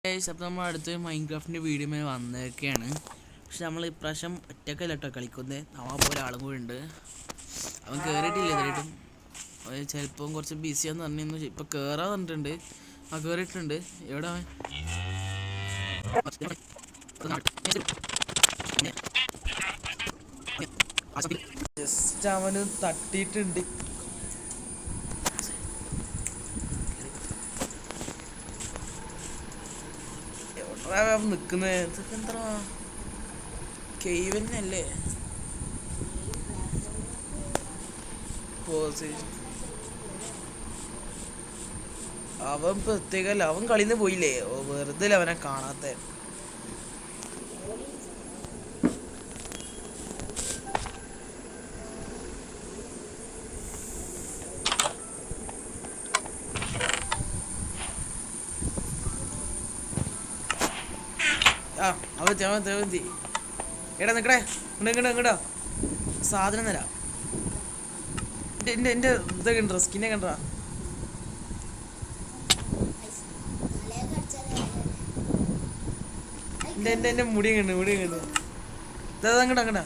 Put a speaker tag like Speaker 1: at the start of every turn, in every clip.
Speaker 1: അപ്പോൾ നമ്മൾ അടുത്തൊരു മൈൻക്രാഫ്റ്റിൻ്റെ വീഡിയോ വന്നേക്കാണ്. പക്ഷെ നമ്മൾ ഇപ്രാവശ്യം ഒറ്റക്കല്ല കേട്ടോ കളിക്കുന്നത്. നമ്മളപ്പോൾ ഒരാളും കൂടി ഉണ്ട്. അവൻ കയറിയിട്ടില്ല ഇതായിട്ടും. ചിലപ്പം കുറച്ച് ബിസിയാന്ന് പറഞ്ഞിരുന്നു. ഇപ്പോൾ കയറാൻ പറഞ്ഞിട്ടുണ്ട്. ആ കയറിയിട്ടുണ്ട്. എവിടെ അവൻ? ജസ്റ്റ് അവന് തട്ടിയിട്ടുണ്ട്. നിക്കുന്നത് ഇതൊക്കെ എന്താ കെയ്വന്നല്ലേ? അവൻ പ്രത്യേകല്ല, അവൻ കളിന്ന് പോയില്ലേ? വെറുതെ അവനെ കാണാത്ത. എടാ നിക്കടേ, ഇങ്ങടാ സാധനം തരാം. എന്റെ ഇതൊക്കെ ഉണ്ടോ? സ്കിന്നെ കണ്ടാ? എന്റെ മുടിയും കണ്ടു അങ്ങടാ.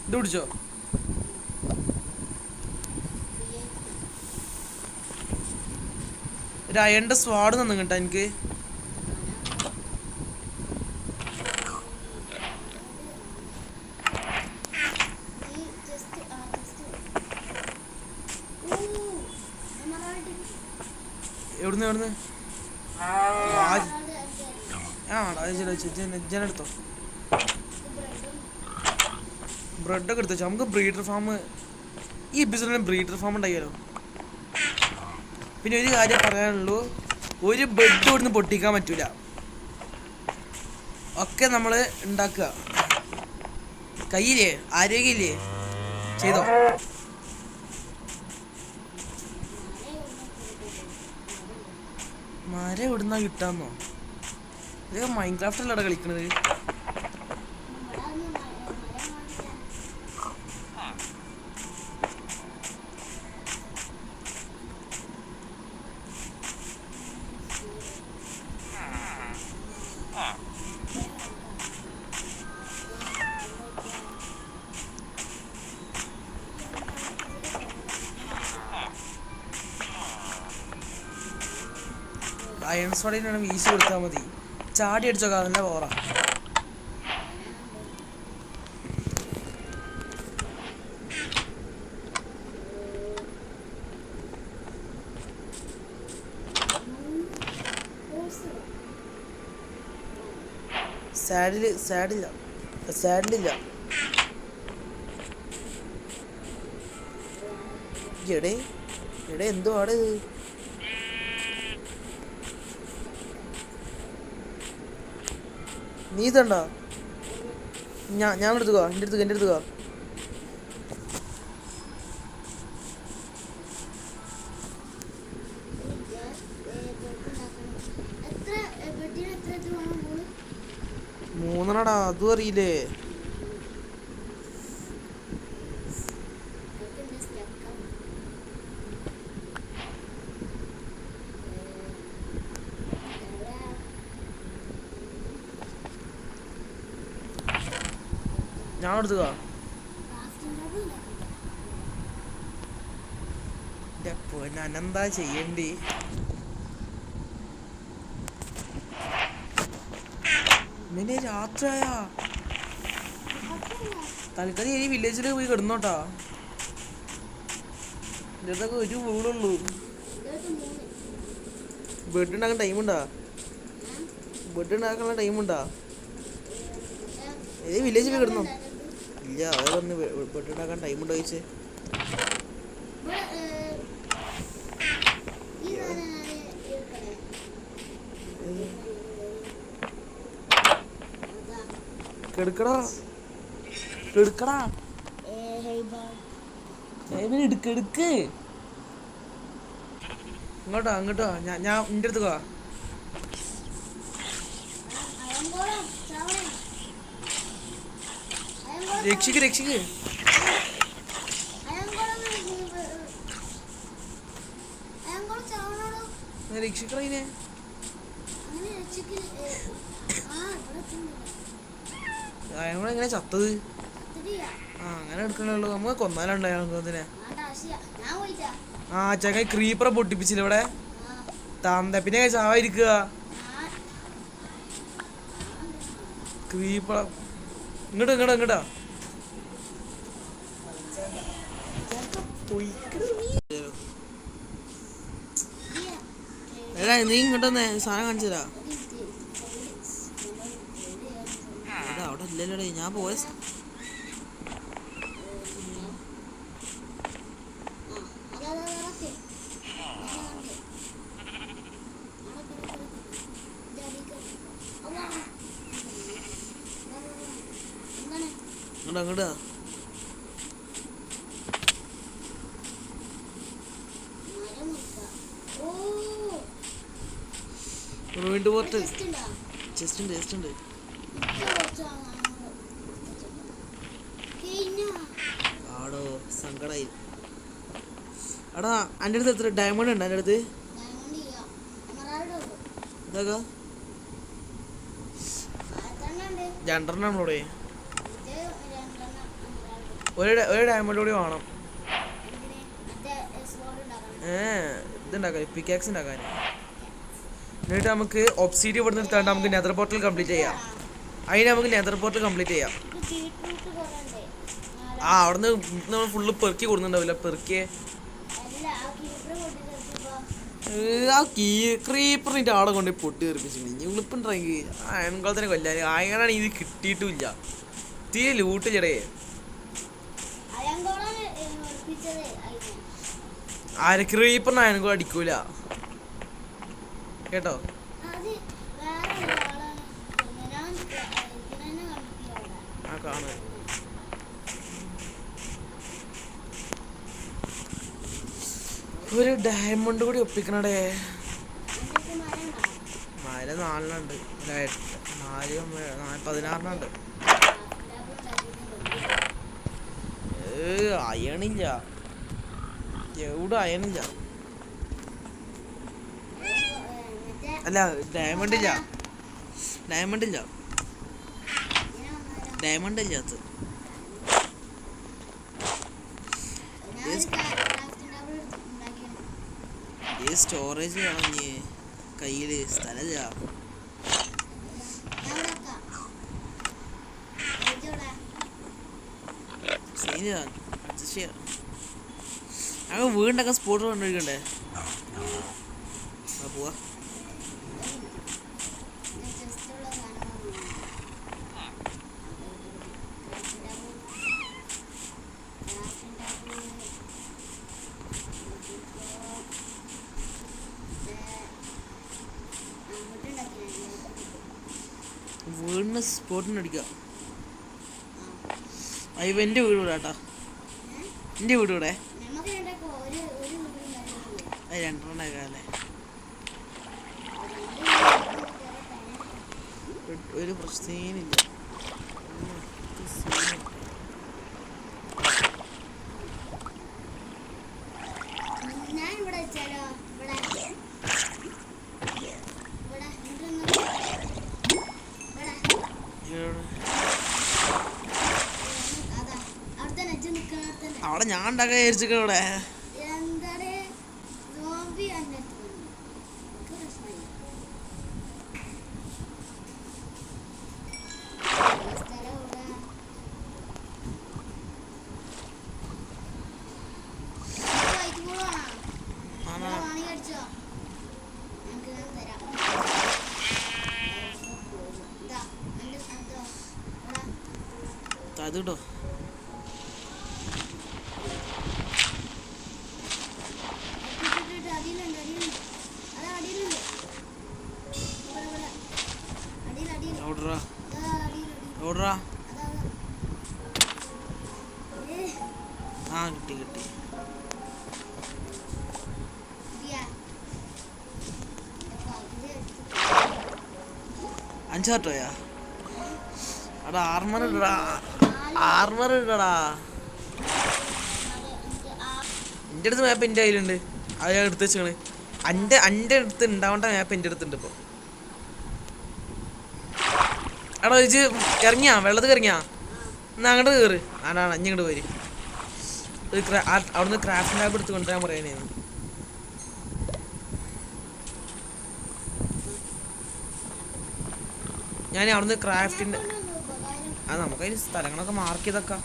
Speaker 1: ഇത് പിടിച്ചോ. ഒരു അയണിന്റെ സ്വാഡ് തന്നു കേട്ടോ എനിക്ക്. എവിടുന്ന് ജനെടുത്തോ. ബ്രെഡൊക്കെ എടുത്തോ. നമുക്ക് ബ്രീഡർ ഫാം, ഈ എപ്പിസോഡിന് ബ്രീഡർ ഫാം ഉണ്ടാക്കിയാലോ. പിന്നെ ഒരു കാര്യം പറയാനുള്ളൂ, ഒരു ബെഡ് ഇവിടുന്ന് പൊട്ടിക്കാൻ പറ്റൂല. ഒക്കെ നമ്മൾ ഉണ്ടാക്കുക. കയ്യില്ലേ ആരോഗ്യമില്ലേ? ചെയ്തോ. മരം എവിടുന്നാ കിട്ടാന്നോ? ഇതൊക്കെ മൈൻക്രാഫ്റ്റിലൂടെ കളിക്കണത്. അയൺ സ്വാഡിനാണ് വീശി കൊടുത്താൽ മതി. ചാടി അടിച്ചോ അതിൻ്റെ പോറ. സാഡിലില്ല. എടേ എന്തോ ആണ് ഇത്? നീ ഇതണ്ടാ? ഞാൻ എടുത്തുക. എൻ്റെ അടുത്തുക. മൂന്നെണ്ണടാ, അതും അറിയില്ലേ? ഞാൻ എടുത്തുക. അനെന്താ ചെയ്യണ്ടി? പിന്നെ രാത്രിയാ. തൽക്കാലം ഈ വില്ലേജിലേക്ക് പോയി കിടന്നോട്ടാ. ഇതൊക്കെ ഒരു വീടുള്ളൂ. ബെഡ് ഉണ്ടാക്കാൻ ടൈമുണ്ടാ? ഏത് വില്ലേജിൽ പോയി കിടന്നോ? ഇല്ല, അതേ പറഞ്ഞ് ബെഡ് ഉണ്ടാക്കാൻ ടൈമുണ്ടോ ചോദിച്ചേ. കെടുക്കടാ. എടുക്ക്. അങ്ങോട്ടോ. ഞാൻ എൻ്റെ അടുത്ത് പോവാ. രക്ഷിക്ക്. രക്ഷിക്കണേ എങ്ങനെ ചത്തത്? ആ അങ്ങനെ എടുക്കണുള്ളൂ. നമുക്ക് കൊന്നാലുണ്ടായിരുന്നു അതിനെ. ആ ചങ്ങായി ക്രീപ്പറെ പൊട്ടിപ്പിച്ചില്ല ഇവിടെ താന്ത. പിന്നെ ചാവായിരിക്കുക ക്രീപ്പറ. ഇങ്ങോട്ട് ഇങ്ങോട്ട് ഇങ്ങോട്ടാ എടാ നീ ഇങ്ങോട്ടൊന്നേ സാധനം കാണിച്ചതാ. എടാ അവിടെ ഇല്ലല്ലോടേ ഞാൻ പോയ അങ്ങോട്ടാ വീണ്ടും പോട്ട് ചെസ്റ്റ് ഉണ്ട് ചെസ്റ്റ് ഉണ്ട്. ആടോ സങ്കടായി. എടാ എൻ്റെ അടുത്ത് എത്ര ഡയമണ്ട് ഉണ്ട്? എൻ്റെ അടുത്ത് ഇതാ രണ്ടെണ്ണം ഇവിടെ. ഒരു ഡയമണ്ട് കൂടി വേണം. ഇതുണ്ടാക്കാൻ പിക്കാക്സ് ഉണ്ടാക്കാൻ. എന്നിട്ട് നമുക്ക് ഒബ്സിഡിയൻ ഇവിടെ നിർത്താണ്ട് നമുക്ക് നെതർ പോർട്ടൽ കംപ്ലീറ്റ് ചെയ്യാം. അതിന് നമുക്ക് നെതർ പോർട്ടൽ കംപ്ലീറ്റ് ചെയ്യാം. ആ അവിടുന്ന് നമ്മൾ ഫുള്ള് പെറുക്കി കൊടുക്കുന്നുണ്ടാവില്ല. പെറുക്കിയെ ആ ക്രീപ്പറിൻ്റെ ആളെ കൊണ്ട് പൊട്ടി തെറിപ്പിച്ചിട്ടുണ്ട്. ഇളിപ്പുണ്ടെങ്കിൽ അയൺകാലത്തിനെ കൊല്ലാൻ അയണാണ് ഇത് കിട്ടിയിട്ടുമില്ല. തീരെ ലൂട്ടില്ലടേ. ആരെ ക്രീപ്പറിന് അയൺകോൾ അടിക്കൂല കേട്ടോ. ആ കാണുക ഒരു ഡയമണ്ട് കൂടി ഒപ്പിക്കണടേ. മര 4 16 അയണില്ല. എവിടെ അയണില്ല. അല്ല ഡയമണ്ട് ഇല്ല. ഡയമണ്ട് ഇല്ല. ഡയമണ്ട് ഇല്ലാത്ത സ്റ്റോറേജ് കളഞ്ഞ് കയ്യില് സ്ഥലമില്ല. അഡ്ജസ്റ്റ് ചെയ്യാം. അങ്ങ് വീണ്ടൊക്കെ സ്പോട്ട് കൊണ്ടിരിക്കണ്ടേ. പോവാ വീടിന് സ്പോട്ടിന് അടിക്കാം. എൻ്റെ വീട് ഇവിടെ കേട്ടോ. എൻ്റെ വീട് ഇവിടെ 2 അല്ലേ. ഒരു പ്രശ്നമില്ല. അവിടെ ഞാൻ ഉണ്ടാക്കാൻ വിചാരിച്ചൊക്കെ ഇവിടെ അത് കേട്ടോ. ആ കിട്ടി കിട്ടി. അഞ്ചാട്ടോയാ അടാ ആർമർ ഇടടാ. ആർമർ ഇടടാ. എൻ്റെ അടുത്ത് മാപ്പ് എൻ്റെ കയ്യിലുണ്ട്. അത് ഞാൻ എടുത്ത് വെച്ചാണ്. എൻ്റെ അടുത്ത് ഉണ്ടാവേണ്ട മാപ്പ് എൻ്റെ അടുത്തുണ്ട് ഇപ്പോൾ. എടാ ചോദിച്ച് ഇറങ്ങിയാ വെള്ളത്തിൽ ഇറങ്ങിയാ എന്നാ അങ്ങോട്ട് കയറ്. ആടാണ് ഇങ്ങോട്ട് പോര്. അവിടുന്ന് ക്രാഫ്റ്റ് ലാബ് എടുത്ത് കൊണ്ടുവരാൻ പറയാനായിരുന്നു. ഞാൻ അവിടുന്ന് ക്രാഫ്റ്റിൻ്റെ നമുക്കതിന് സ്ഥലങ്ങളൊക്കെ മാർക്ക് ചെയ്തൊക്കെ.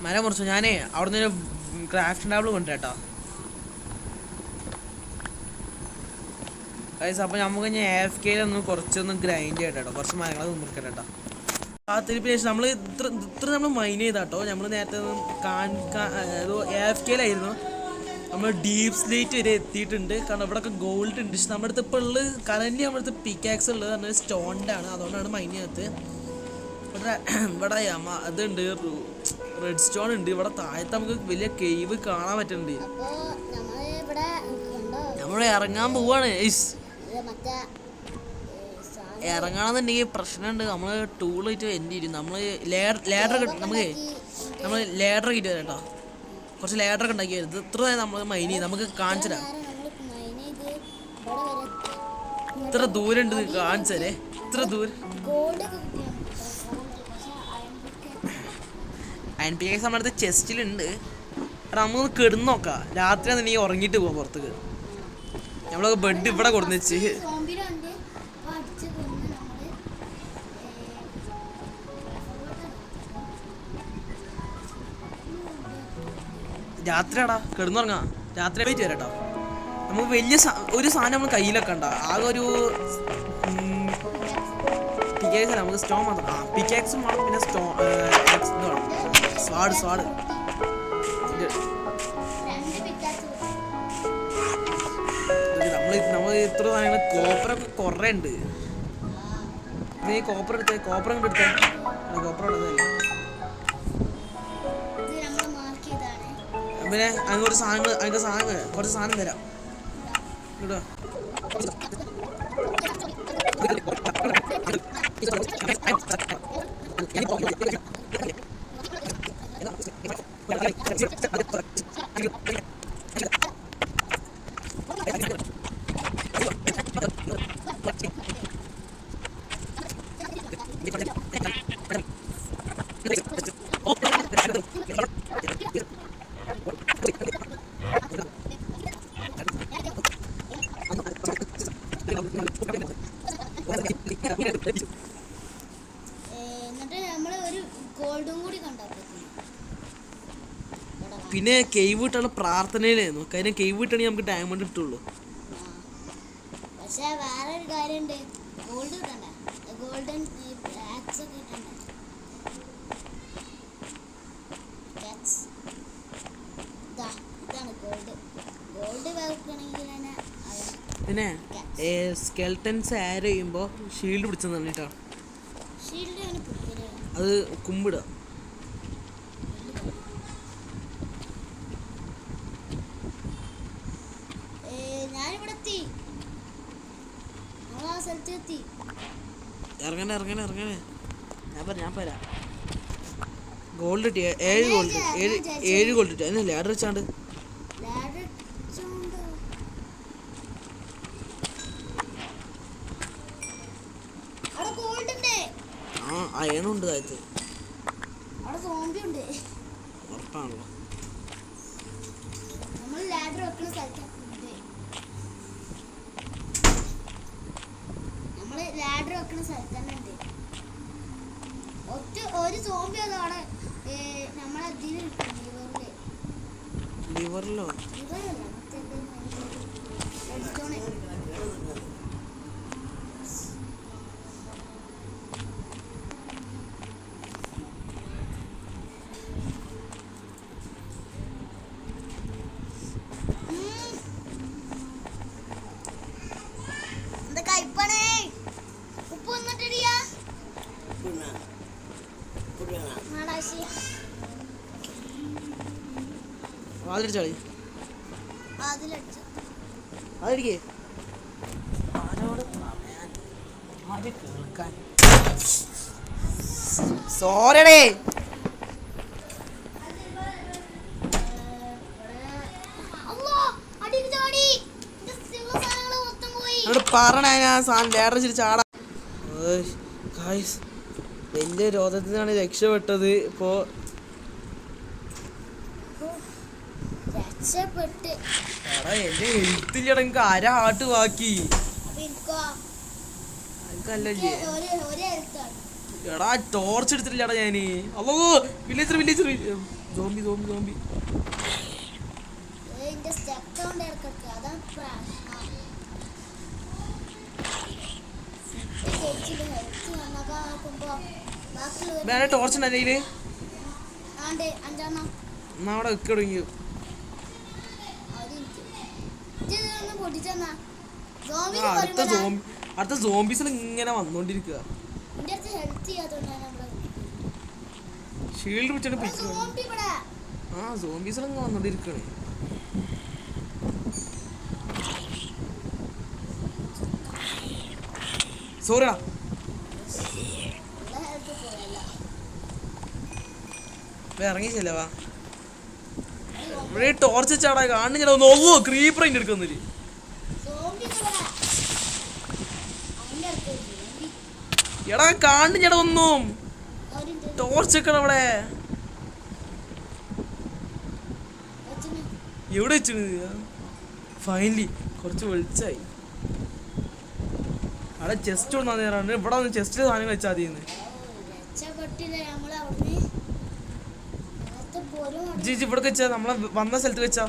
Speaker 1: മരം മുറിച്ചു. ഞാനേ അവിടുന്ന് ഒരു ക്രാഫ്റ്റ് ടാബിൾ കൊണ്ടുവരാട്ടോ. അപ്പോൾ നമുക്ക് ഞാൻ AFK കുറച്ചൊന്ന് ഗ്രൈൻഡ് ചെയ്യട്ടോ. കുറച്ച് മരങ്ങളൊക്കെ മുറിക്കട്ടോ. കാത്തിരിപ്പിന് ശേഷം നമ്മൾ ഇത്ര നമ്മൾ മൈൻ ചെയ്താട്ടോ. നമ്മൾ നേരത്തെ AFK നമ്മൾ ഡീപ്പ് സ്ലേറ്റ് വരെ എത്തിയിട്ടുണ്ട്. കാരണം ഇവിടെയൊക്കെ ഗോൾഡ് ഉണ്ട്. പക്ഷെ നമ്മുടെ അടുത്ത് ഇപ്പോൾ ഉള്ളത് കറൻറ്റ്ലി നമ്മുടെ അടുത്ത് പിക്കാക്സ് ഉള്ളത് പറഞ്ഞാൽ സ്റ്റോണിൻ്റെ ആണ്. അതുകൊണ്ടാണ് മൈൻ ചെയ്യാത്തത്. ഇവിടെ അതുണ്ട്, റെഡ് സ്റ്റോൺ ഉണ്ട്. ഇവിടെ താഴത്ത് നമുക്ക് വലിയ കേവ് കാണാൻ പറ്റുന്നുണ്ട്. നമ്മൾ ഇറങ്ങാൻ പോവാണ്. ഇറങ്ങണമെന്നുണ്ടെങ്കിൽ പ്രശ്നമുണ്ട്. നമ്മൾ ടൂളായിട്ട് എൻ്റെ ഇരും നമ്മൾ ലേഡർ നമ്മൾ ലേഡർ കിട്ടി തരാം കേട്ടോ. കുറച്ച് ലേഡറൊക്കെ ഉണ്ടാക്കി വരുന്നത്. ഇത്ര നമ്മൾ മൈൻ ചെയ്ത് നമുക്ക് കാണിച്ചു തരാം. ഇത്ര ദൂരം ഉണ്ട് കാണിച്ചു തരേ. ഇത്ര ദൂരം NPX നമ്മുടെ അടുത്ത് ചെസ്റ്റിലുണ്ട്. എടാ നമുക്കൊന്ന് കിടന്ന് നോക്കാം. രാത്രി നീ ഉറങ്ങിയിട്ട് പോവാം പുറത്തേക്ക്. നമ്മളൊക്കെ ബെഡ് ഇവിടെ കൊടുന്ന് വെച്ച് രാത്രിയാടാ കിടന്നുറങ്ങാം. രാത്രി പോയിട്ട് വരാട്ടോ. നമുക്ക് വലിയ ഒരു സാധനം നമ്മൾ കയ്യിലൊക്കെ ഉണ്ടാ. ആകെ ഒരു പിക്കാക്സ് അല്ല, നമുക്ക് സ്റ്റോൺ മാത്രം. പിക്കാക്സും വേണം, പിന്നെ ഇത് വേണം, സ്വാഡ്. നമ്മൾ ഇത്ര സാധനങ്ങൾ കോപ്പറൊക്കെ കുറേ ഉണ്ട്. നീ കോപ്പർ എടുത്തേ. കോപ്പർ അങ്ങോട്ട് എടുത്തേ. കോപ്പർ ഉള്ളതല്ലേ. പിന്നെ അങ്ങോട്ട് സാധനങ്ങൾ കുറച്ച് സാധനം തരാം കേട്ടോ. പിന്നെ കേവ് വിട്ടുള്ള പ്രാർത്ഥനയിലായിരുന്നു. കാര്യം കേവ് വിട്ടാണെങ്കിൽ നമുക്ക് ഡയമണ്ട് കിട്ടുള്ളൂ.
Speaker 2: പക്ഷേ വേറൊരു കാര്യമുണ്ട്, ഗോൾഡ് കിട്ടണ്ടേ, ഗോൾഡൻ ആക്സ് ഒക്കെ കിട്ടണ്ടേ. ഇതാണ് ഗോൾഡ്. ഗോൾഡ് വെക്കണമെങ്കിൽ തന്നെ
Speaker 1: പിന്നെ സ്കെൽട്ടൻസ് ആഡ് ചെയ്യുമ്പോൾ ഷീൽഡ് പിടിച്ചെന്ന് കേട്ടോ. അത് കുമ്പിടുക. ഇറങ്ങണേ ഞാൻ പറയാം. ഗോൾഡ് കിട്ടി. 7 ഗോൾഡ് കിട്ടി. അതിന് ലാഡർ വെച്ചാണ്ട് അയണുണ്ട് താഴത്ത്. ഉറപ്പാണല്ലോ.
Speaker 2: ലാഡർ വെക്കുന്ന സ്ഥലത്ത് തന്നെ ഉണ്ട് ഒരു സോംബി. അതവിടെ നമ്മളെ
Speaker 1: ലിവറിലോ വാതിലടിച്ചാളി. അതിരിക്കേ ആരോട് പറയാൻ ആര് കേൾക്കാൻ. സോറിയടേ. പറഞ്ഞ സാധനം ലേഡർ ചാടാ. വലിയ രോഗത്തിനാണ് രക്ഷപ്പെട്ടത്. ഇപ്പോ എന്റെ എഴുത്തില്ലട എനിക്ക് അര ഹാർട്ട് ബാക്കി. എടാ ടോർച്ച് എടുത്തിട്ടില്ലടാ ഞാന്. അല്ലോ villager villager zombie zombie zombie. വേറെ ടോർച്ച് ഉണ്ടോ കയ്യില്? എന്നാ അവിടെ വെക്ക് തുടങ്ങി. അടുത്ത സോംബീസിൽ ഇങ്ങനെ വന്നോണ്ടിരിക്കുക. ഷീൽഡ് പിടിച്ചിട്ട് പിടിക്കുക. ആ സോംബീസിൽ ഇങ്ങനെ വന്നോണ്ടിരിക്കണേ. സോറിയാ ഇറങ്ങി ചെല്ലവാ. ഇവിടെ ടോർച്ച് വെച്ചാടാ കാണുന്ന ഞാൻ നോവോ ക്രീപ്പർ അതിൻ്റെ എടുക്കുന്നില്ല. എടാ കാണുന്ന ചേട്ടാ ഒന്നും ടോർച്ച് വെക്കണം അവിടെ. എവിടെ വെച്ചു? ഫൈനലി കുറച്ച് വെളിച്ചായി. അവിടെ ചെസ്റ്റ് കൊണ്ടുവന്നു. ഇവിടെ വന്ന് ചെസ്റ്റിൽ സാധനം വെച്ചാൽ മതിയെന്ന്. ജിജി ഇവിടെ വെച്ചാ നമ്മളെ വന്ന സ്ഥലത്ത് വെച്ചാ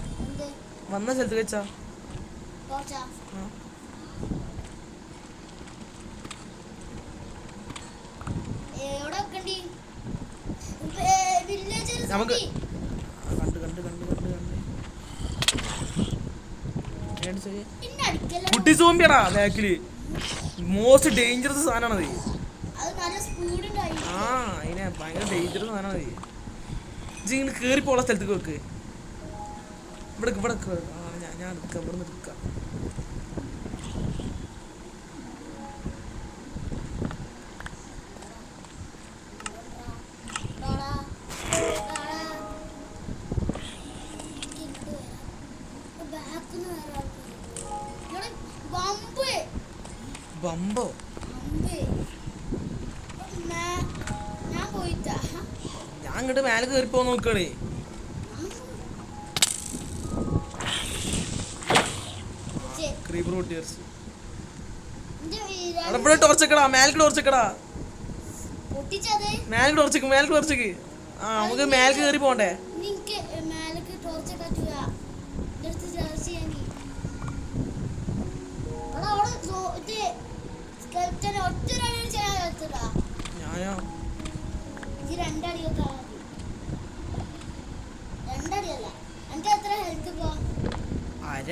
Speaker 1: നമുക്ക് കുട്ടി സോംബിയാടാ ബാക്കില്. മോസ്റ്റ് ഡേഞ്ചറസ് സാധനമാണത്. ആ അതിനെ ഭയങ്കര ഡേഞ്ചറസ് സാധനമാണത്. ഇങ്ങനെ കേറിപ്പോള സ്ഥലത്തേക്ക് വെക്ക്. ഇവിടെ ഇവിടെ ഞാൻ എടുക്കാം. ഇവിടെ നിന്ന് എടുക്കാം. ബമ്പോ ഞാൻ ഇങ്ങോട്ട് മേലെ കയറിപ്പോ നോക്കണേ. ഇവിടെ ടോർച്ചക്കടാ. മേലേക്ക് ടോർച്ചക്കടാ. മേലേക്ക് ടോർച്ചക്ക്. മേലേക്ക് ടോർച്ചക്ക്. ആ നമുക്ക് മേലേക്ക് കയറി പോണ്ടേ. ഞാനോ അര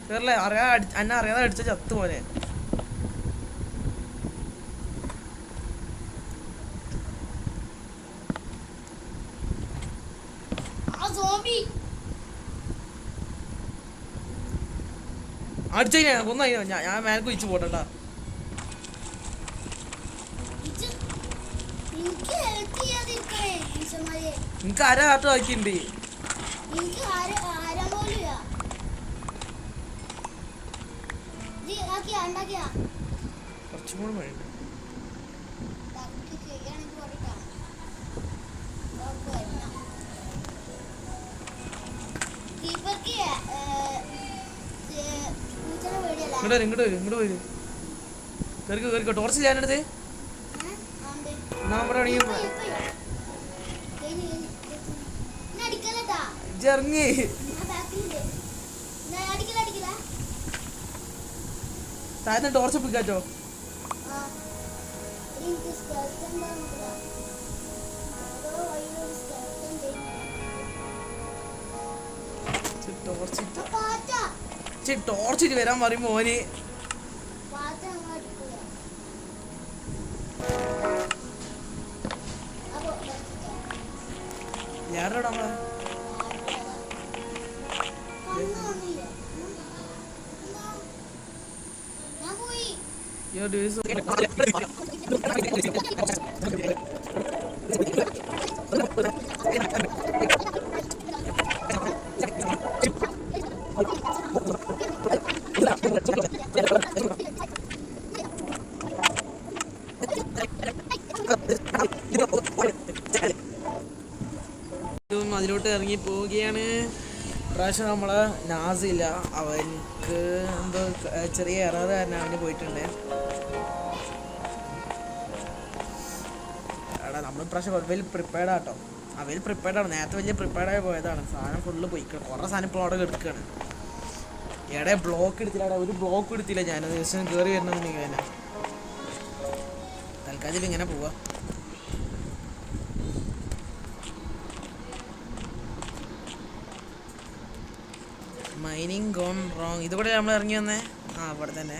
Speaker 1: കേറല്ലേ അന്നെ അറിയാതെ അടിച്ച ചത്ത് പോലെ. അടിച്ചു കൊന്ന ഞാൻ മേലേക്ക് വെച്ച് പോട്ടട്ടാ. നിനക്ക് അര ഹാർട്ട് ബാക്കിയുണ്ട്. കുറച്ചും കൂടെ വേണ്ട. ഇങ്ങോട്ട് വരും. കേറിക്കോ. ടോർച്ച് ഞാനെടുത്ത് ഇറങ്ങി താഴെ ടോർച്ച് പിടിക്കാറ്റോ. ടോർച്ചിട്ട് വരാൻ പറയും മോന്. ഞാനോടാ നമ്മളെ Yo, do this. അതിലോട്ട് ഇറങ്ങി പോവുകയാണ്. പ്രാവശ്യം നമ്മളെ നാസില്ല, അവൻക്ക് എന്തോ ചെറിയ എറർ കാരണം അവന് പോയിട്ടുണ്ട്. എടാ നമ്മൾ പ്രാവശ്യം വെൽ പ്രിപ്പയർഡ് ആട്ടോ, അവൽ പ്രിപ്പയർഡാണ്. നേരത്തെ വലിയ പ്രിപ്പയർഡായി പോയതാണ്. സാധനം ഫുള്ള് പോയിക്കണം. കുറേ സാധനം ഇപ്പോൾ അവിടെ എടുക്കുകയാണ്. എടെ ബ്ലോക്ക് എടുത്തില്ല, ഒരു ബ്ലോക്ക് എടുത്തില്ല. ഞാൻ ദിവസം കയറി വരണമെന്നുണ്ടെങ്കിൽ തന്നെ തൽക്കാലം ഇങ്ങനെ പോവാ. Mining gone wrong. ഇതുകൂടെ നമ്മൾ ഇറങ്ങി വന്നേ. അവിടെ തന്നെ.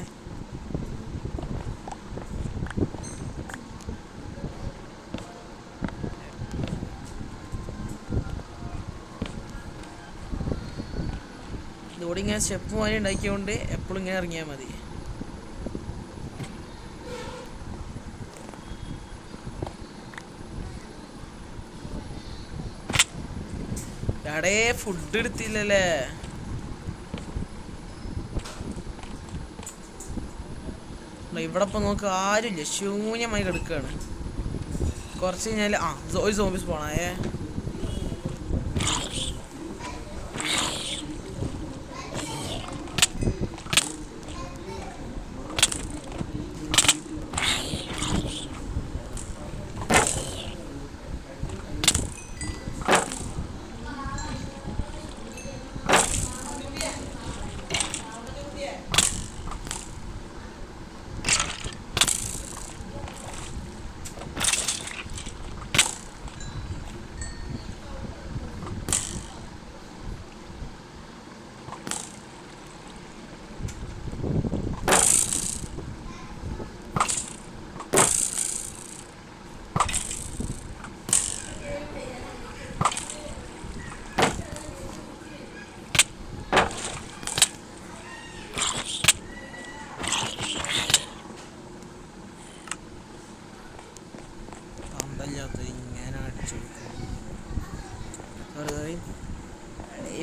Speaker 1: ഇതുകൂടെ ഇങ്ങനെ സ്റ്റെപ്പ് മാതിരി ഉണ്ടാക്കിയോണ്ട് എപ്പോഴും ഇങ്ങനെ ഇറങ്ങിയാൽ മതി. എടേ ഫുഡ് എടുത്തില്ലല്ലേ. ഇവിടെ ഇപ്പം നോക്ക് ആരുമില്ല, ശൂന്യമായി കിടക്കുകയാണ്. കുറച്ച് കഴിഞ്ഞാൽ ഒരു സോംബീസ് പോണേ.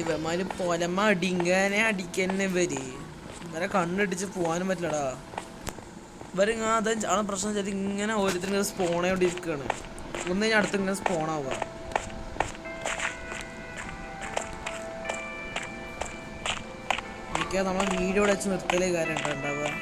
Speaker 1: ഇവന്മാര് പൊലമ അടിങ്ങനെ അടിക്കന്നെ ഇവരെ കണ്ണടിച്ച് പോകാനും പറ്റില്ലടാ. ഇവരിങ്ങനെ അതാണ് പ്രശ്നം വെച്ചാൽ ഇങ്ങനെ ഓരോരുത്തരും സ്പോണായോണ്ട് ഇരിക്കുകയാണ്. ഒന്ന് കഴിഞ്ഞാൽ അടുത്ത് ഇങ്ങനെ സ്പോണാവുക. എനിക്ക് നമ്മളെ വീഡിയോ വെച്ച് നിർത്തലേ കാര്യം ഉണ്ടാവുക.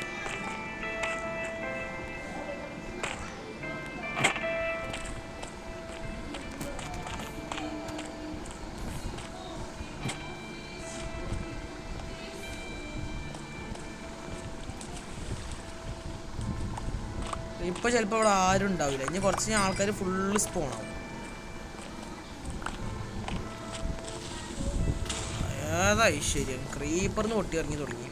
Speaker 1: ഇപ്പോൾ ചിലപ്പോൾ അവിടെ ആരും ഉണ്ടാവില്ല. ഇനി കുറച്ച് കഴിഞ്ഞാൽ ആൾക്കാർ ഫുള്ള് സ്പോണാവും. ഏതാ ഐശ്വര്യം, ക്രീപ്പറിന്ന് പൊട്ടി ഇറങ്ങി തുടങ്ങി.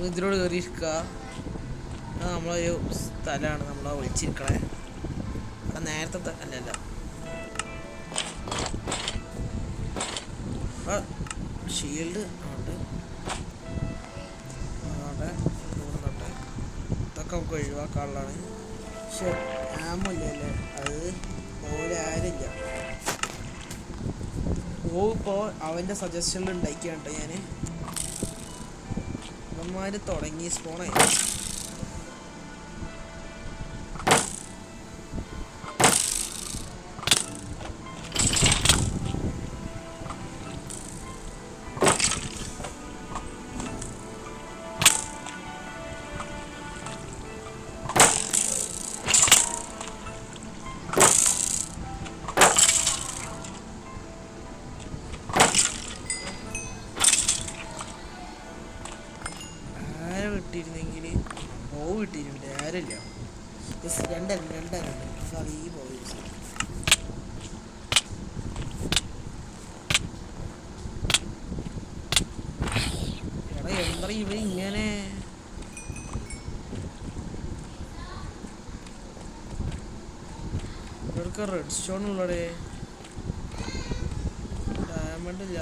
Speaker 1: ഇതിലൂടെ കയറിയിരിക്കുക. അത് നമ്മളൊരു സ്ഥലമാണ്, നമ്മളെ വിളിച്ചിരിക്കണേ. അവിടെ നേരത്തെ അല്ലല്ല ഷീൽഡ് ഉണ്ട്. അവിടെ ഇതൊക്കെ നമുക്ക് ഒഴിവാക്കാനുള്ളതാണ്. പക്ഷെ ആമില്ലല്ലേ, അത് പോലെ ആരില്ല. ഇപ്പോൾ അവൻ്റെ സജഷനിൽ ഉണ്ടാക്കിയാണ് ഞാൻ. അവന്മാർ തുടങ്ങി സ്പോണായി. കിട്ടിയിരുന്നെങ്കിൽ പോവ് കിട്ടിയിട്ടുണ്ട്. ആരല്ല രണ്ടുണ്ട് അത് ഈ പോവ് എടാ എന്താ ഇവ ഇങ്ങനെ. ഇവർക്ക് റെഡ് സ്റ്റോൺ ഉള്ളടേ, ഡയമണ്ട് ഇല്ല.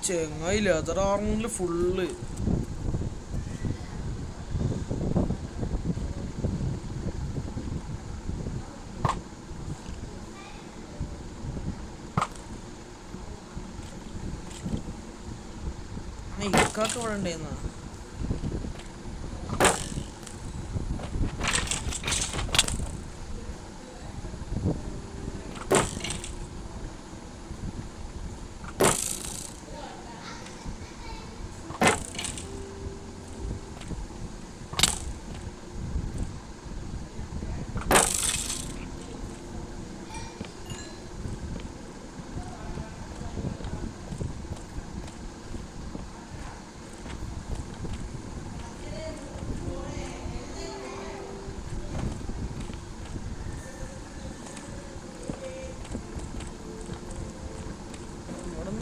Speaker 1: ചെങ്ങായി ലെതർ ആർമറിൽ ഫുള്ള്. ഇക്കാക്ക് ഇവിടെ ഉണ്ടായിരുന്ന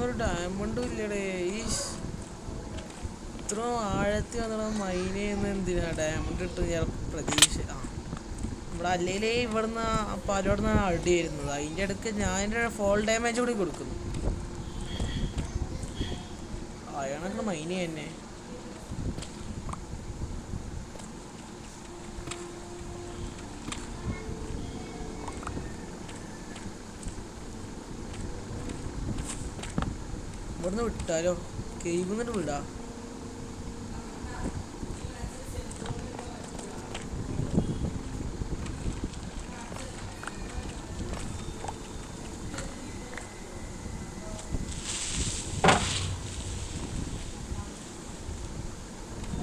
Speaker 1: ഒരു ഡയമണ്ടും ഇല്ലടേ. ഈ ഇത്ര ആഴത്തിൽ വന്നിട മൈനെന്ന് എന്തിനാ ഡയമണ്ട് ഇട്ട് ഞാൻ പ്രതീക്ഷ. ഇവിടെ അല്ലേലേ ഇവിടുന്ന് പാലോടുന്ന അടി വരുന്നത്. അതിൻ്റെ ഇടയ്ക്ക് ഞാൻ ഫോൾ ഡാമേജ് കൂടി കൊടുക്കുന്നു. അയാളൊക്കെ മൈനെ തന്നെ. ഇവിടുന്ന് വിട്ടാലോ? കേവ് എന്നിട്ട് വിടാ.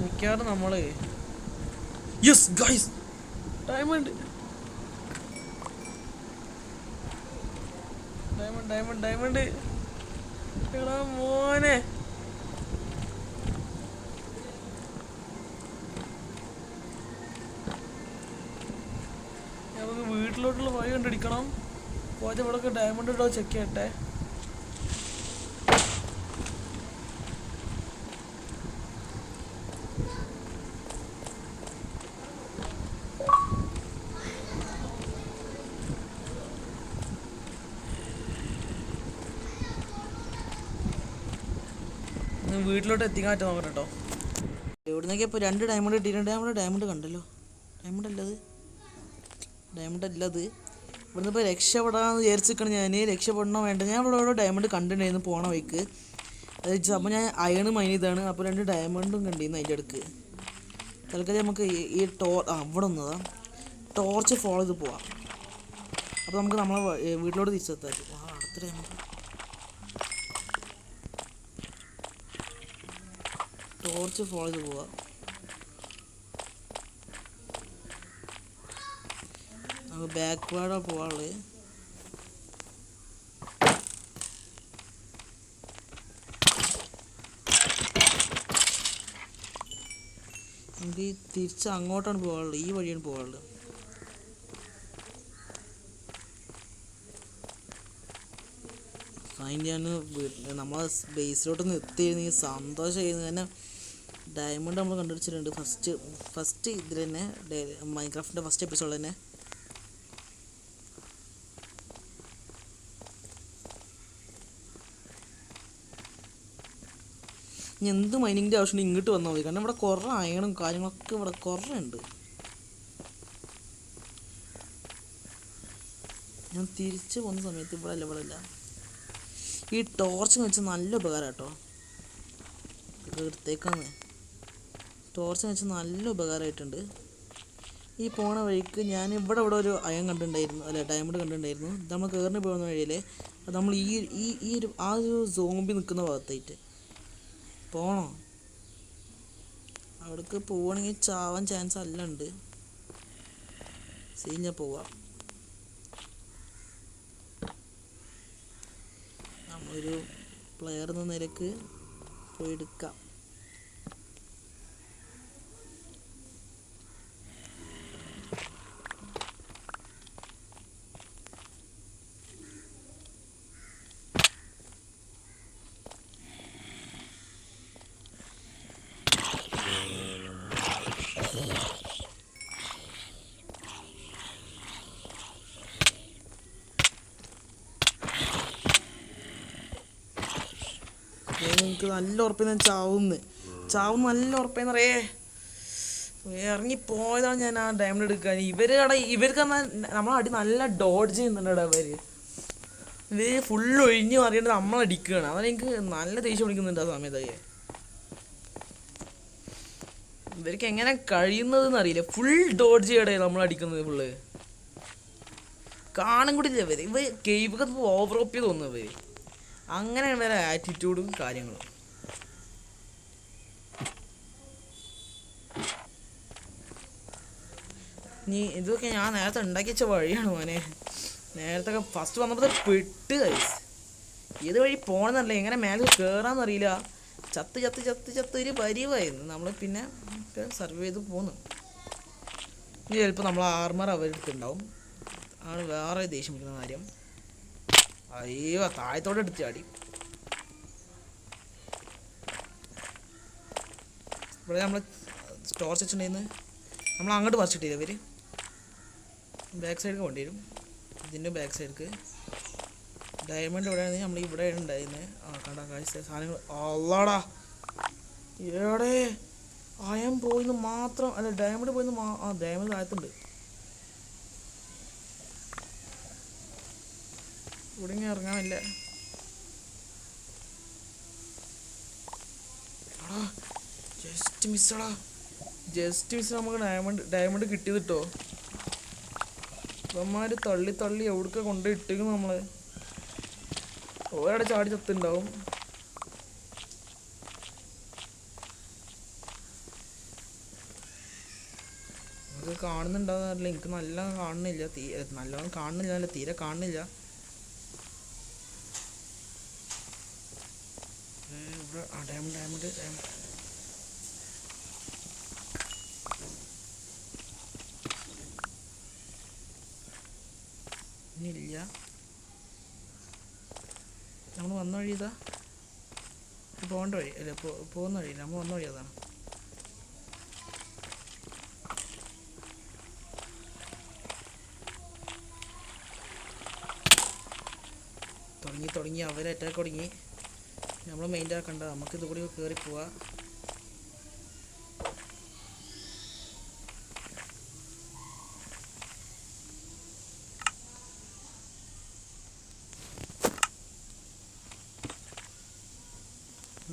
Speaker 1: മിക്കവാറും നമ്മള് yes guys diamond diamond diamond diamond. എടാ മോനെ, നമുക്ക് വീട്ടിലോട്ടുള്ള വഴി കണ്ടടിക്കണം. പോയത് ഇവിടെ ഡയമണ്ട് ഇട്ടോ ചെക്ക് ചെയ്യട്ടെ. വീട്ടിലോട്ട് എത്തിക്കാൻ പറ്റാൻ നോക്കട്ടെ കേട്ടോ. എവിടുന്നൊക്കെ ഇപ്പോൾ 2 ഡയമണ്ട് കിട്ടിയിട്ടുണ്ട്. നമ്മുടെ ഡയമണ്ട് കണ്ടല്ലോ. ഡയമണ്ട് അല്ലത്, ഡയമണ്ട് അല്ലത്. ഇവിടുന്ന് ഇപ്പോൾ രക്ഷപ്പെടാമെന്ന് വിചാരിച്ചിരിക്കണം ഞാൻ. രക്ഷപ്പെടണോ വേണ്ട. ഞാൻ ഇവിടെ ഡയമണ്ട് കണ്ടിട്ടുണ്ടായിരുന്നു പോണ വഴിക്ക്. അപ്പോൾ ഞാൻ അയൺ മൈൻ ചെയ്താണ്. അപ്പോൾ 2 ഡയമണ്ടും കണ്ടിരുന്നു അതിൻ്റെ അടുക്ക്. തൽക്കാലം നമുക്ക് ഈ അവിടെ ഒന്നതാ ടോർച്ച് ഫോളോ ചെയ്ത് പോവാം. അപ്പോൾ നമുക്ക് നമ്മളെ വീട്ടിലോട്ട് തിരിച്ചെത്താം. അടുത്ത ഡയമണ്ട് ടോർച്ച് ഫോളോ ചെയ്ത് പോവാം. നമുക്ക് ബാക്ക്വേർഡാ പോവാനുള്ളത്. നമുക്ക് തിരിച്ച് അങ്ങോട്ടാണ് പോകാനുള്ളത്. ഈ വഴിയാണ് പോകാനുള്ളത്. അതിന് ഞാൻ നമ്മളെ ബേസിലോട്ടൊന്ന് എത്തിയിരുന്നെങ്കിൽ സന്തോഷമായിരുന്നു. കാരണം ഡയമണ്ട് നമ്മൾ കണ്ടുപിടിച്ചിട്ടുണ്ട് ഫസ്റ്റ് ഇതിൽ തന്നെ, മൈൻക്രാഫ്റ്റിൻ്റെ ഫസ്റ്റ് എപ്പിസോഡ് തന്നെ. ഇനി എന്ത് മൈനിങ്ങിൻ്റെ ആവശ്യമുണ്ട് ഇങ്ങോട്ട് വന്നാൽ മതി. കാരണം ഇവിടെ കുറേ അയണും കാര്യങ്ങളൊക്കെ ഇവിടെ കുറേ ഉണ്ട്. ഞാൻ തിരിച്ച് പോകുന്ന സമയത്ത് ഇവിടെ ഇല്ല. ഈ ടോർച്ച് വെച്ച് നല്ല ഉപകാരം കേട്ടോ. എടുത്തേക്കാന്ന് ടോർച്ച് വെച്ച് നല്ല ഉപകാരമായിട്ടുണ്ട്. ഈ പോണ വഴിക്ക് ഞാൻ ഇവിടെ ഒരു അയൺ കണ്ടിട്ടുണ്ടായിരുന്നു, അല്ല ഡയമണ്ട് കണ്ടിട്ടുണ്ടായിരുന്നു. ഇത് നമ്മൾ കയറിന് പോകുന്ന വഴിയിൽ അത് നമ്മൾ ഈ ഒരു സോംബി നിൽക്കുന്ന ഭാഗത്തായിട്ട് പോണോ. അവിടേക്ക് പോവുകയാണെങ്കിൽ ചാവാൻ ചാൻസ് അല്ല ഉണ്ട്. ശരി, ഞാൻ പോവാം. നമ്മളൊരു പ്ലെയർ എന്ന നിലക്ക് പോയി എടുക്കാം. എനിക്ക് നല്ല ഉറപ്പിന്ന് ചാവുന്ന് നല്ല ഉറപ്പെന്ന് പറയേ ഇറങ്ങിപ്പോയതാണ് ഞാൻ ആ ഡയമണ്ട് എടുക്കാൻ. ഇവർക്ക് നമ്മളെ അടി നല്ല ഡോഡ്ജ് ചെയ്യുന്നുണ്ട്. ഇവർ ഫുള്ള് ഒഴിഞ്ഞ് മാറിയിട്ട് നമ്മളടിക്കുകയാണ്. അതാണ് എനിക്ക് നല്ല ദേഷ്യം പിടിക്കുന്നുണ്ട് ആ സമയത്തായി. ഇവർക്ക് എങ്ങനെ കഴിയുന്നതെന്ന് അറിയില്ല. ഫുൾ ഡോഡ്ജ് ചെയ്യടേ നമ്മളടിക്കുന്നത്. ഫുള്ള് കാണും കൂടി ഇല്ല ഇവർ കേവൊക്കെ ഓവറോപ്പ് ചെയ്ത് തോന്നുന്നു. ഇവർ അങ്ങനെയാണ് വേറെ ആറ്റിറ്റ്യൂഡും കാര്യങ്ങളും. ഇനി ഇതൊക്കെ ഞാൻ നേരത്തെ ഉണ്ടാക്കി വെച്ച വഴിയാണ് മോനെ. നേരത്തെ ഫസ്റ്റ് വന്നപ്പോൾ പെട്ട് ഏത് വഴി പോകണമെന്നല്ല, എങ്ങനെ മേലെ കയറാന്നറിയില്ല. ചത്ത് ഒരു പരിവായിരുന്നു. നമ്മൾ പിന്നെ സർവേ ചെയ്ത് പോന്നു. ഇനി ചിലപ്പോൾ നമ്മൾ ആർമർ അവരെടുത്തുണ്ടാവും. ആണ് വേറെ ദേഷ്യം പിടിക്കുന്ന കാര്യം. അയ്യോ താഴത്തോടെ എടുത്ത് ചാടി. ഇവിടെ നമ്മൾ സ്റ്റോർ വെച്ചിട്ടുണ്ടായിരുന്നു. നമ്മൾ അങ്ങോട്ട് പറിച്ചിട്ടില്ല. ഇവർ ബാക്ക് സൈഡിൽ കൊണ്ടുവരും. ഇതിൻ്റെ ബാക്ക് സൈഡിലേക്ക് ഡയമണ്ട് ഇവിടെ നമ്മൾ ഇവിടെ ഉണ്ടായിരുന്നത്. കണ്ട കാഴ്ച സാധനങ്ങൾ അല്ലാടാ ഏടെ അയം പോയിന്ന് മാത്രം അല്ല ഡയമണ്ട് പോയിന്ന് ഡയമണ്ട് താഴത്തുണ്ട്. ഇവിടെ ഇങ്ങനെ ഇറങ്ങാനില്ല. ജസ്റ്റ് മിസ് നമുക്ക് ഡയമണ്ട് കിട്ടിയത് കേട്ടോ. ഇവന്മാര് തള്ളി എവിടൊക്കെ കൊണ്ട് ഇട്ടിരിക്കുന്നു. നമ്മള് ഒരാടെ ചാടി ചത്തുണ്ടാവും. നമുക്ക് കാണുന്നുണ്ടാവുന്നില്ല. എനിക്ക് നല്ല കാണുന്നില്ല. നല്ലോണം കാണുന്നില്ല. തീരെ കാണുന്നില്ല. ഇവിടെ ഡയമണ്ട് ഇല്ല. നമ്മൾ വന്ന വഴി ഇതാ. പോകേണ്ട വഴി അല്ല, പോകുന്ന വഴി നമ്മൾ വന്ന വഴി അതാണ്. തുടങ്ങി അവരെ അറ്റാക്ക് തുടങ്ങി. നമ്മൾ മെയിൻ്റെ ആക്കണ്ട, നമുക്ക് ഇത് കൂടി കയറി പോവാ.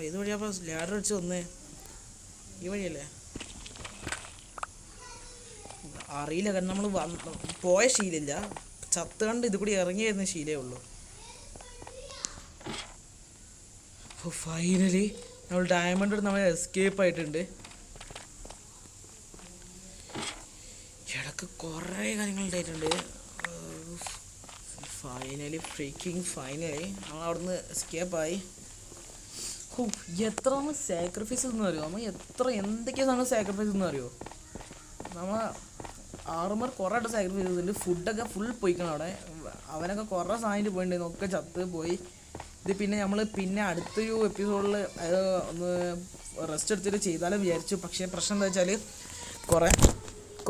Speaker 1: ഇത് വഴിയാ ലാഡർ വെച്ച് വന്നേ. ഈ വഴിയല്ലേ അറിയില്ല. കാരണം നമ്മൾ പോയ ശീലമില്ല. ചത്ത് കണ്ട് ഇത് കൂടി ഇറങ്ങി വരുന്ന ശീലമേ ഉള്ളൂ. ഫൈനലി നമ്മൾ ഡയമണ്ട് നമ്മൾ എസ്കേപ്പ് ആയിട്ടുണ്ട്. ഇടക്ക് കുറേ കാര്യങ്ങൾ ഉണ്ടായിട്ടുണ്ട്. ഫൈനലി നമ്മൾ അവിടുന്ന് എസ്കേപ്പായി. എത്ര നമ്മൾ സാക്രിഫൈസ് എന്ന് അറിയോ? നമ്മൾ എന്തൊക്കെയാ സാധനം സാക്രിഫൈസ് എന്ന് അറിയോ? നമ്മൾ ആർമർ കുറേ ആയിട്ട് സാക്രിഫൈസ് ചെയ്തിട്ടുണ്ട്. ഫുഡൊക്കെ ഫുൾ പോയിക്കണം അവിടെ. അവനൊക്കെ കുറേ സാധനം പോയിട്ടുണ്ടായിരുന്നു. ഒക്കെ ചത്ത് പോയി. ഇത് പിന്നെ നമ്മൾ അടുത്തൊരു എപ്പിസോഡിൽ ഒന്ന് റെസ്റ്റ് എടുത്തിട്ട് ചെയ്താലും വിചാരിച്ചു. പക്ഷേ പ്രശ്നം എന്താ വെച്ചാൽ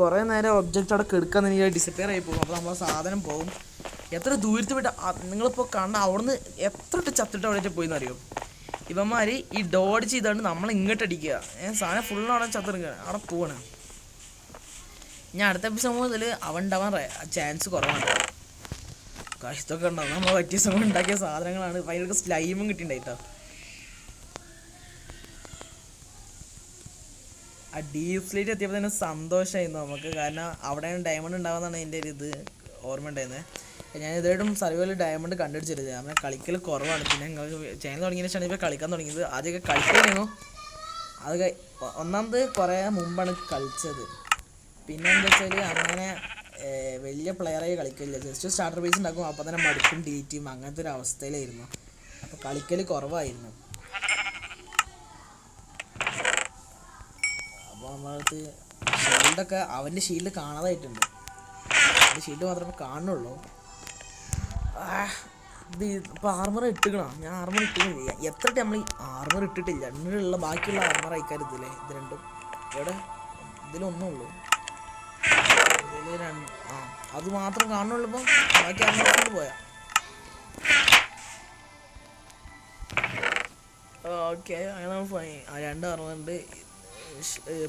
Speaker 1: കുറേ നേരം ഒബ്ജക്റ്റ് അവിടെ കെടുക്കാൻ എനിക്ക് ഡിസപ്പിയർ ആയി പോകും. അപ്പോൾ നമ്മളെ സാധനം പോകും. എത്ര ദൂരത്ത് വിട്ട് നിങ്ങളിപ്പോൾ കണ്ട അവിടുന്ന് എത്ര ഇട്ട് ചത്തിട്ട് അവിടെ പോയിന്ന് അറിയോ? ഇവന്മാർ ഈ ഡോഡ് ചെയ്താണ്ട് നമ്മളെ ഇങ്ങോട്ട് അടിക്കുക. സാധനം ഫുള്ള് അവിടെ ചത്തിറങ്ങുക. അവിടെ പോവാണ്. ഞാൻ അടുത്ത എപ്പിസോഡ് മുതൽ അവൻ ഉണ്ടാവാൻ ചാൻസ് കുറവാണ്. കഷ്ടമൊക്കെ ഉണ്ടാവും. നമ്മൾ പറ്റിയ സമയം ഉണ്ടാക്കിയ സാധനങ്ങളാണ്. ഭയങ്കര സ്ലൈമും കിട്ടിയിട്ടുണ്ടായിട്ടോ. ആ ഡീപ് സ്ലൈറ്റ് എത്തിയപ്പോൾ തന്നെ സന്തോഷമായിരുന്നു നമുക്ക്. കാരണം അവിടെയാണ് ഡയമണ്ട് ഉണ്ടാവുന്നതാണ് എൻ്റെ ഒരു ഇത് ഓർമ്മ ഉണ്ടായിരുന്നത്. ഞാൻ ഇതായിട്ടും സർവൈവൽ ഡയമണ്ട് കണ്ടുപിടിച്ചിട്ടില്ല. നമ്മളെ കളിക്കൽ കുറവാണ്. പിന്നെ ഞങ്ങൾ ചാനൽ തുടങ്ങിയ ശേഷമാണ് ഇപ്പോൾ കളിക്കാൻ തുടങ്ങിയത്. ആദ്യമൊക്കെ കളിക്കായിരുന്നു. അത് ഒന്നാമത് കുറേ മുമ്പാണ് കളിച്ചത്. പിന്നെ എന്താ വെച്ചാൽ അങ്ങനെ വലിയ പ്ലെയറായി കളിക്കില്ല. ജസ്റ്റ് സ്റ്റാർട്ടർ ബേസ് ഉണ്ടാക്കും. അപ്പോൾ തന്നെ മടുക്കും ഡിലീറ്റ് ചെയ്യും. അങ്ങനത്തെ ഒരു അവസ്ഥയിലായിരുന്നു. അപ്പോൾ കളിക്കൽ കുറവായിരുന്നു. അപ്പോൾ നമ്മളടുത്ത് ഷീൽഡൊക്കെ അവൻ്റെ ഷീൽഡ് കാണാതായിട്ടുണ്ട്. അവൻ്റെ ഷീൽഡ് മാത്രമേ കാണുന്നുള്ളൂ. ഇത് ഇപ്പോൾ ആർമർ ഇട്ടുകണോ? ഞാൻ ആർമർ ഇട്ടില്ല. എത്ര നമ്മൾ ഈ ആർമർ ഇട്ടിട്ടില്ല. എന്നിട്ടുള്ള ബാക്കിയുള്ള ആർമർ അയക്കാറില്ലേ? ഇത് രണ്ടും ഇവിടെ ഇതിലൊന്നേ ഉള്ളൂ. ഇതിൽ അത് മാത്രം കാണുന്നുള്ളൂ. ഇപ്പം ബാക്കി ആർമർ പോയാ ഓക്കെ അങ്ങനെ രണ്ട് പറഞ്ഞിട്ടുണ്ട്.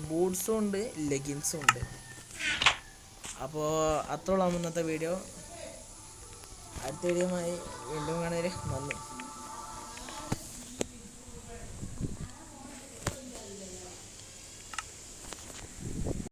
Speaker 1: ബൂട്ട്സും ഉണ്ട്, ലെഗിൻസും ഉണ്ട്. അപ്പോൾ അത്രോളം ഇന്നത്തെ വീഡിയോ. അടുത്ത വീഡിയോയുമായി വീണ്ടും കാണുന്നവരെ നന്ദി.